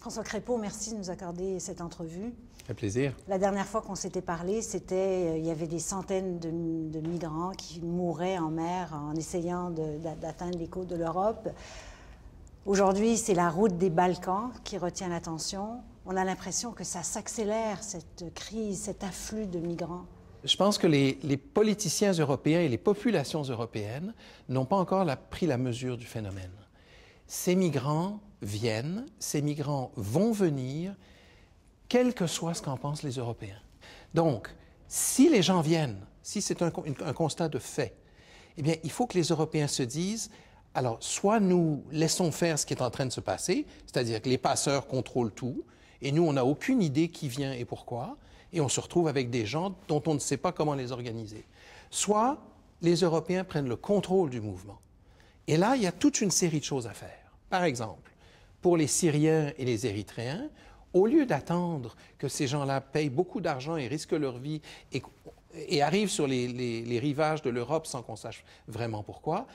François Crépeau, merci de nous accorder cette entrevue. Un plaisir. La dernière fois qu'on s'était parlé, il y avait des centaines de migrants qui mouraient en mer en essayant d'atteindre les côtes de l'Europe. Aujourd'hui, c'est la route des Balkans qui retient l'attention. On a l'impression que ça s'accélère, cette crise, cet afflux de migrants. Je pense que les politiciens européens et les populations européennes n'ont pas encore pris la mesure du phénomène. Ces migrants viennent, ces migrants vont venir, quel que soit ce qu'en pensent les Européens. Donc, si les gens viennent, si c'est un constat de fait, eh bien, il faut que les Européens se disent, alors, soit nous laissons faire ce qui est en train de se passer, c'est-à-dire que les passeurs contrôlent tout, et nous, on n'a aucune idée qui vient et pourquoi, et on se retrouve avec des gens dont on ne sait pas comment les organiser. Soit les Européens prennent le contrôle du mouvement. Et là, il y a toute une série de choses à faire. Par exemple, pour les Syriens et les Érythréens, au lieu d'attendre que ces gens-là payent beaucoup d'argent et risquent leur vie et arrivent sur les rivages de l'Europe sans qu'on sache vraiment pourquoi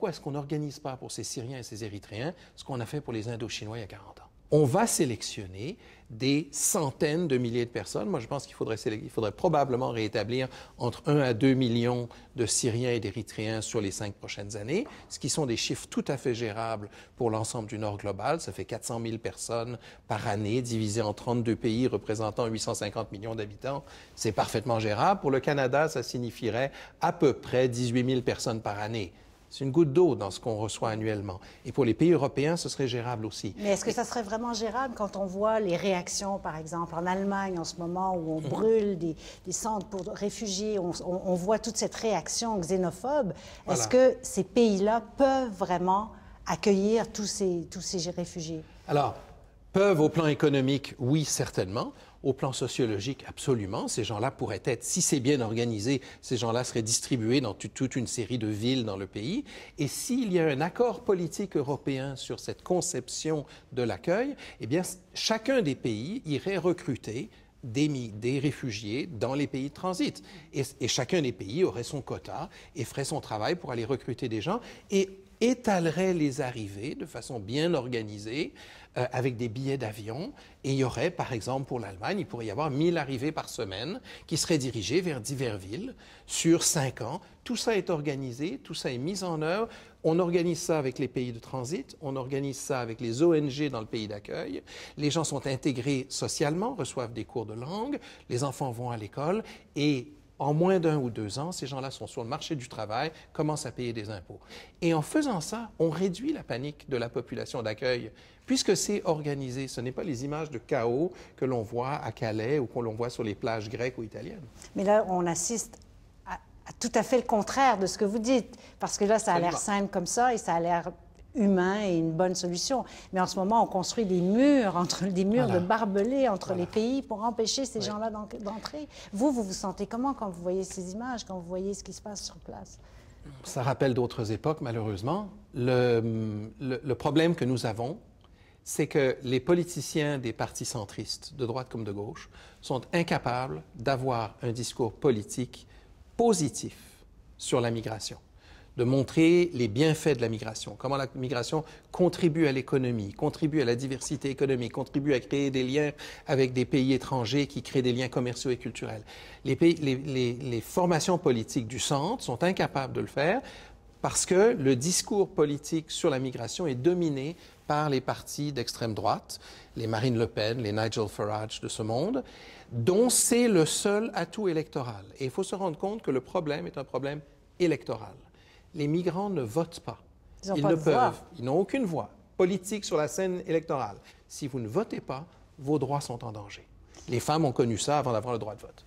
est-ce qu'on n'organise pas pour ces Syriens et ces Érythréens ce qu'on a fait pour les Indochinois il y a 40 ans? On va sélectionner des centaines de milliers de personnes. Moi, je pense qu'il faudrait probablement rétablir entre 1 à 2 millions de Syriens et d'Érythréens sur les 5 prochaines années, ce qui sont des chiffres tout à fait gérables pour l'ensemble du Nord global. Ça fait 400 000 personnes par année, divisées en 32 pays représentant 850 millions d'habitants. C'est parfaitement gérable. Pour le Canada, ça signifierait à peu près 18 000 personnes par année. C'est une goutte d'eau dans ce qu'on reçoit annuellement. Et pour les pays européens, ce serait gérable aussi. Mais est-ce que ça serait vraiment gérable quand on voit les réactions, par exemple, en Allemagne en ce moment, où on brûle des centres pour réfugiés, on voit toute cette réaction xénophobe. Est-ce que ces pays-là peuvent vraiment accueillir tous ces réfugiés? Alors, peuvent au plan économique, oui, certainement. Au plan sociologique, absolument. Ces gens-là pourraient être, si c'est bien organisé, ces gens-là seraient distribués dans toute une série de villes dans le pays. Et s'il y a un accord politique européen sur cette conception de l'accueil, eh bien, chacun des pays irait recruter des réfugiés dans les pays de transit. Et chacun des pays aurait son quota et ferait son travail pour aller recruter des gens et étalerait les arrivées de façon bien organisée avec des billets d'avion. Et il y aurait, par exemple, pour l'Allemagne, il pourrait y avoir 1000 arrivées par semaine qui seraient dirigées vers diverses villes sur 5 ans. Tout ça est organisé, tout ça est mis en œuvre. On organise ça avec les pays de transit, on organise ça avec les ONG dans le pays d'accueil. Les gens sont intégrés socialement, reçoivent des cours de langue, les enfants vont à l'école et en moins d'1 ou 2 ans, ces gens-là sont sur le marché du travail, commencent à payer des impôts. Et en faisant ça, on réduit la panique de la population d'accueil, puisque c'est organisé. Ce n'est pas les images de chaos que l'on voit à Calais ou que l'on voit sur les plages grecques ou italiennes. Mais là, on assiste à tout à fait le contraire de ce que vous dites, parce que là, ça a l'air simple comme ça et ça a l'air humain et une bonne solution. Mais en ce moment, on construit des murs, de barbelés entre les pays pour empêcher ces gens-là d'entrer. Vous vous sentez comment quand vous voyez ces images, quand vous voyez ce qui se passe sur place? Ça rappelle d'autres époques, malheureusement. Le problème que nous avons, c'est que les politiciens des partis centristes, de droite comme de gauche, sont incapables d'avoir un discours politique positif sur la migration, de montrer les bienfaits de la migration, comment la migration contribue à l'économie, contribue à la diversité économique, contribue à créer des liens avec des pays étrangers qui créent des liens commerciaux et culturels. Les formations politiques du centre sont incapables de le faire parce que le discours politique sur la migration est dominé par les partis d'extrême droite, les Marine Le Pen, les Nigel Farage de ce monde, dont c'est le seul atout électoral. Et il faut se rendre compte que le problème est un problème électoral. Les migrants ne votent pas. Ils n'ont aucune voix politique sur la scène électorale. Si vous ne votez pas, vos droits sont en danger. Les femmes ont connu ça avant d'avoir le droit de vote.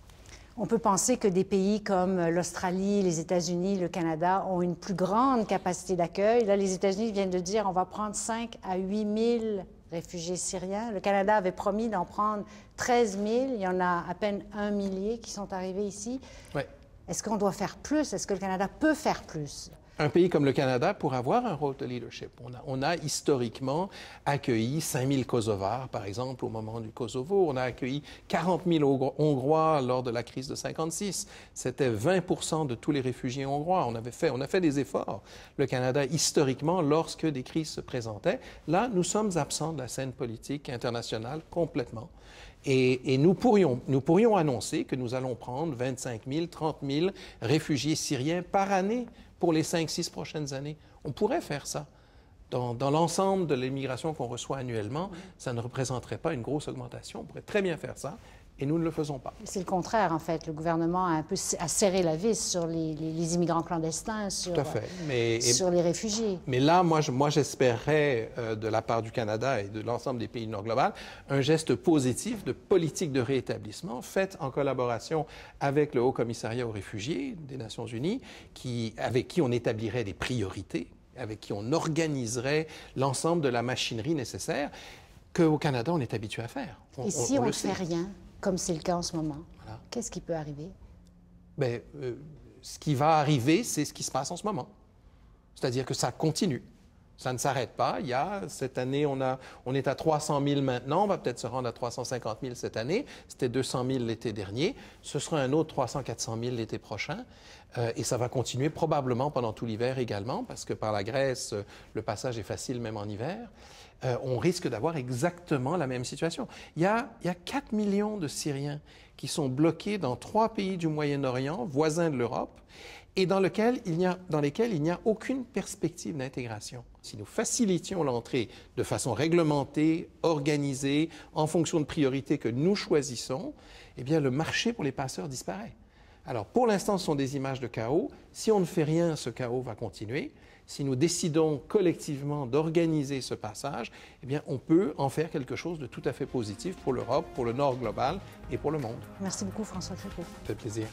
On peut penser que des pays comme l'Australie, les États-Unis, le Canada ont une plus grande capacité d'accueil. Là, les États-Unis viennent de dire on va prendre 5 à 8 000 réfugiés syriens. Le Canada avait promis d'en prendre 13 000. Il y en a à peine 1 millier qui sont arrivés ici. Ouais. Est-ce qu'on doit faire plus? Est-ce que le Canada peut faire plus? un pays comme le Canada pourrait avoir un rôle de leadership. On a historiquement accueilli 5000 Kosovars, par exemple, au moment du Kosovo. On a accueilli 40 000 Hongrois lors de la crise de 1956. C'était 20% de tous les réfugiés hongrois. On a fait des efforts, le Canada, historiquement, lorsque des crises se présentaient. Là, nous sommes absents de la scène politique internationale complètement. Et nous pourrions annoncer que nous allons prendre 25 000, 30 000 réfugiés syriens par année pour les 5-6 prochaines années. On pourrait faire ça. Dans l'ensemble de l'immigration qu'on reçoit annuellement, ça ne représenterait pas une grosse augmentation. On pourrait très bien faire ça. Et nous ne le faisons pas. C'est le contraire, en fait. Le gouvernement a un peu serré la vis sur les immigrants clandestins, sur les réfugiés. Mais là, moi j'espérerais, de la part du Canada et de l'ensemble des pays du Nord global, un geste positif de politique de réétablissement faite en collaboration avec le Haut-Commissariat aux réfugiés des Nations unies, avec qui on établirait des priorités, avec qui on organiserait l'ensemble de la machinerie nécessaire qu'au Canada, on est habitué à faire. Et si on ne fait rien, comme c'est le cas en ce moment, qu'est-ce qui peut arriver? Bien, ce qui va arriver, c'est ce qui se passe en ce moment. C'est-à-dire que ça continue. Ça ne s'arrête pas. Cette année, on est à 300 000 maintenant. On va peut-être se rendre à 350 000 cette année. C'était 200 000 l'été dernier. Ce sera un autre 300-400 000 l'été prochain. Et ça va continuer probablement pendant tout l'hiver également, parce que par la Grèce, le passage est facile même en hiver. On risque d'avoir exactement la même situation. Il y a 4 millions de Syriens qui sont bloqués dans 3 pays du Moyen-Orient, voisins de l'Europe, et dans lesquels il n'y a aucune perspective d'intégration. Si nous facilitions l'entrée de façon réglementée, organisée, en fonction de priorités que nous choisissons, eh bien, le marché pour les passeurs disparaît. Alors, pour l'instant, ce sont des images de chaos. Si on ne fait rien, ce chaos va continuer. Si nous décidons collectivement d'organiser ce passage, eh bien, on peut en faire quelque chose de tout à fait positif pour l'Europe, pour le Nord global et pour le monde. Merci beaucoup, François Crépeau. Ça fait plaisir.